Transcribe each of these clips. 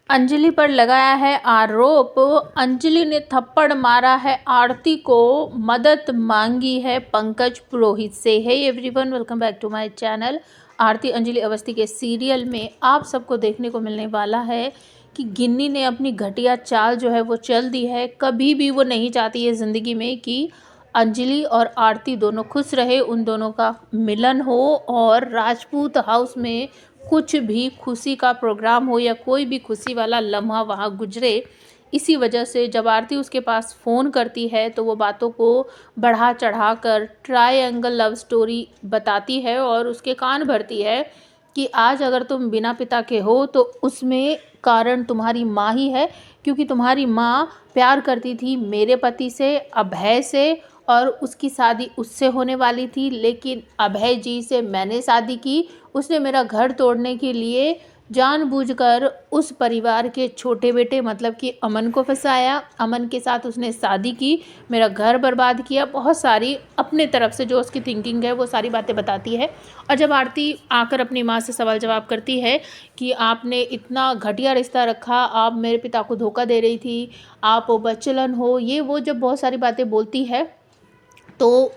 अंजलि पर लगाया है आरोप। अंजलि ने थप्पड़ मारा है आरती को, मदद मांगी है पंकज पुरोहित से। Hey everyone, welcome back to my channel. Aarti Anjali Awasthi के सीरियल में आप सबको देखने को मिलने वाला है कि गिन्नी ने अपनी घटिया चाल जो है वो चल दी है। कभी भी वो नहीं चाहती है ज़िंदगी में कि अंजलि और आरती दोनों खुश रहे, उन दोनों का मिलन हो और राजपूत हाउस में कुछ भी खुशी का प्रोग्राम हो या कोई भी खुशी वाला लम्हा वहाँ गुजरे। इसी वजह से जब आरती उसके पास फ़ोन करती है तो वो बातों को बढ़ा चढ़ा कर ट्रायंगल लव स्टोरी बताती है और उसके कान भरती है कि आज अगर तुम बिना पिता के हो तो उसमें कारण तुम्हारी माँ ही है, क्योंकि तुम्हारी माँ प्यार करती थी मेरे पति से, अभय से, और उसकी शादी उससे होने वाली थी, लेकिन अभय जी से मैंने शादी की। उसने मेरा घर तोड़ने के लिए जानबूझकर उस परिवार के छोटे बेटे मतलब कि अमन को फंसाया, अमन के साथ उसने शादी की, मेरा घर बर्बाद किया। बहुत सारी अपने तरफ से जो उसकी थिंकिंग है वो सारी बातें बताती है। और जब आरती आकर अपनी माँ से सवाल जवाब करती है कि आपने इतना घटिया रिश्ता रखा, आप मेरे पिता को धोखा दे रही थी, आप बच्चलन हो, ये वो जब बहुत सारी बातें बोलती है तो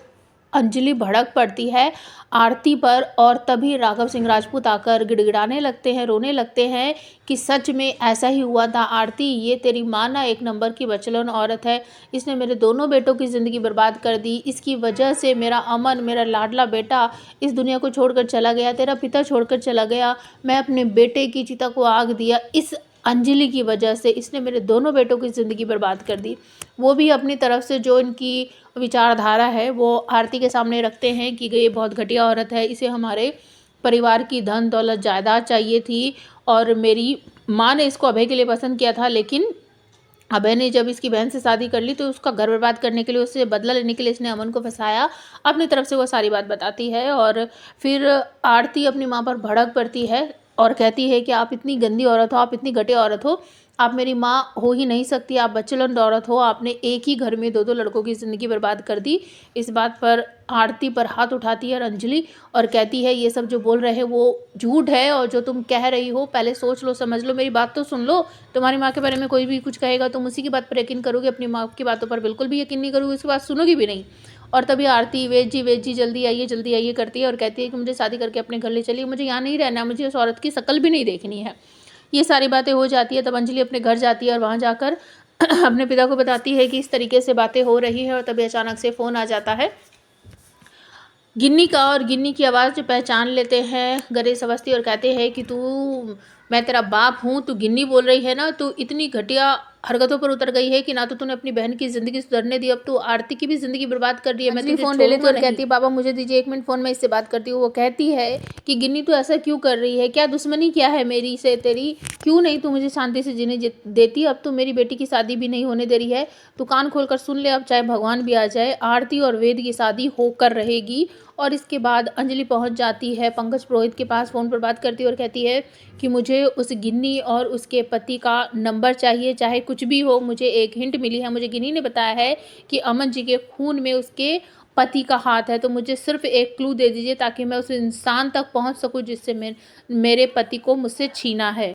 अंजलि भड़क पड़ती है आरती पर। और तभी राघव सिंह राजपूत आकर गिड़गिड़ाने लगते हैं, रोने लगते हैं कि सच में ऐसा ही हुआ था आरती, ये तेरी माँ ना एक नंबर की बचलन औरत है, इसने मेरे दोनों बेटों की ज़िंदगी बर्बाद कर दी, इसकी वजह से मेरा अमन, मेरा लाडला बेटा इस दुनिया को छोड़कर चला गया, तेरा पिता छोड़कर चला गया, मैं अपने बेटे की चिता को आग दिया, इस अंजलि की वजह से इसने मेरे दोनों बेटों की ज़िंदगी बर्बाद कर दी। वो भी अपनी तरफ से जो इनकी विचारधारा है वो आरती के सामने रखते हैं कि ये बहुत घटिया औरत है, इसे हमारे परिवार की धन दौलत जायदाद चाहिए थी, और मेरी माँ ने इसको अभय के लिए पसंद किया था, लेकिन अभय ने जब इसकी बहन से शादी कर ली तो उसका घर बर्बाद करने के लिए, उससे बदला लेने के लिए इसने अमन को फंसाया। अपनी तरफ से वो सारी बात बताती है और फिर आरती अपनी माँ पर भड़क पड़ती है और कहती है कि आप इतनी गंदी औरत हो, आप इतनी घटिया औरत हो, आप मेरी माँ हो ही नहीं सकती, आप बच्चेलंड औरत हो, आपने एक ही घर में दो दो लड़कों की ज़िंदगी बर्बाद कर दी। इस बात पर आरती पर हाथ उठाती है अंजलि और कहती है ये सब जो बोल रहे हैं वो झूठ है, और जो तुम कह रही हो पहले सोच लो, समझ लो, मेरी बात तो सुन लो। तुम्हारी माँ के बारे में कोई भी कुछ कहेगा तुम उसी की बात पर यकीन करोगे, अपनी माँ की बातों पर बिल्कुल भी यकीन नहीं करोगे, उसकी बात सुनोगी भी नहीं। और तभी आरती वेद जी जल्दी आइए करती है और कहती है कि मुझे शादी करके अपने घर ले चलिए, मुझे यहाँ नहीं रहना, मुझे उस औरत की शक्ल भी नहीं देखनी है। ये सारी बातें हो जाती है। तब अंजलि अपने घर जाती है और वहाँ जाकर अपने पिता को बताती है कि इस तरीके से बातें हो रही है। और तभी अचानक से फ़ोन आ जाता है गिन्नी का, और गिन्नी की आवाज़ पहचान लेते हैं गणेश अवस्थी और कहते हैं कि मैं तेरा बाप हूँ, तू गिन्नी बोल रही है ना, तू इतनी घटिया हरकतों पर उतर गई है कि ना तो तूने अपनी बहन की ज़िंदगी सुधरने दी, अब तू आरती की भी ज़िंदगी बर्बाद कर रही है। मैं तुझे फ़ोन ले लेती और कहती है बाबा मुझे दीजिए 1 मिनट फ़ोन, मैं इससे बात करती हूँ। वो कहती है कि गिन्नी तू ऐसा क्यों कर रही है, क्या दुश्मनी क्या है मेरी से तेरी, क्यों नहीं तू मुझे शांति से जीने देती, अब तो मेरी बेटी की शादी भी नहीं होने दे रही है, तू कान खोल कर सुन ले, अब चाहे भगवान भी आ जाए, आरती और वेद की शादी होकर रहेगी। और इसके बाद अंजलि पहुंच जाती है पंकज पुरोहित के पास, फ़ोन पर बात करती है और कहती है कि मुझे उस गिन्नी और उसके पति का नंबर चाहिए, चाहे कुछ भी हो। मुझे एक हिंट मिली है, मुझे गिन्नी ने बताया है कि अमन जी के खून में उसके पति का हाथ है, तो मुझे सिर्फ एक क्लू दे दीजिए ताकि मैं उस इंसान तक पहुंच सकूं जिससे मेरे पति को मुझसे छीना है।